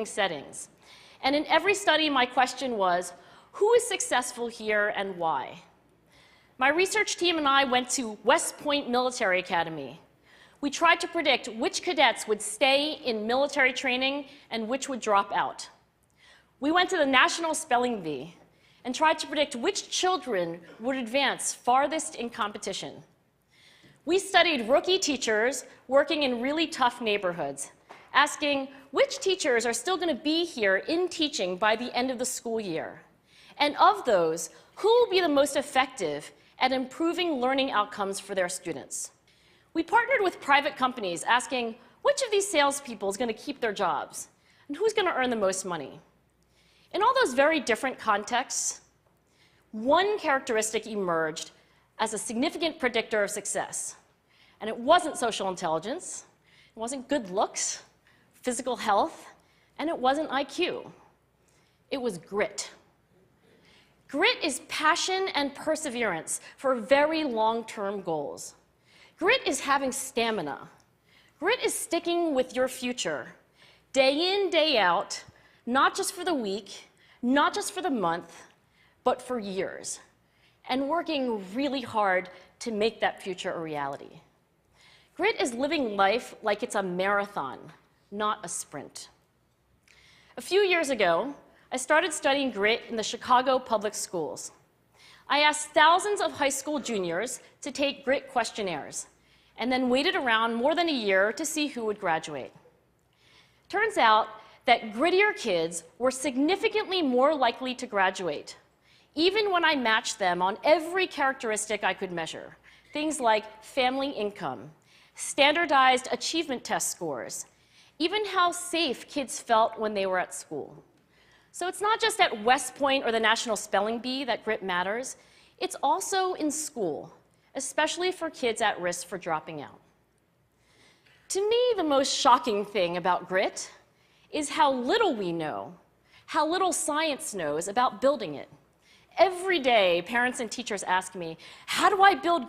settings. And in every study, my question was, who is successful here and why? My research team and I went to West Point Military Academy. We tried to predict which cadets would stay in military training and which would drop out. We went to the National Spelling Bee and tried to predict which children would advance farthest in competition. We studied rookie teachers working in really tough neighborhoods, asking which teachers are still going to be here in teaching by the end of the school year. And of those, who will be the most effective at improving learning outcomes for their students? We partnered with private companies asking which of these salespeople is going to keep their jobs and who's going to earn the most money. In all those very different contexts, one characteristic emerged as a significant predictor of success. And it wasn't social intelligence, it wasn't good looks, physical health, and it wasn't IQ. It was grit. Grit is passion and perseverance for very long-term goals. Grit is having stamina. Grit is sticking with your future, day in, day out, not just for the week, not just for the month, but for years, and working really hard to make that future a reality. Grit is living life like it's a marathon, not a sprint. A few years ago, I started studying grit in the Chicago public schools. I asked thousands of high school juniors to take grit questionnaires, and then waited around more than a year to see who would graduate. Turns out that grittier kids were significantly more likely to graduate, even when I matched them on every characteristic I could measure, things like family income, standardized achievement test scores, even how safe kids felt when they were at school. So it's not just at West Point or the National Spelling Bee that grit matters, it's also in school, especially for kids at risk for dropping out. To me, the most shocking thing about grit is how little we know, how little science knows about building it. Every day, parents and teachers ask me, how do I build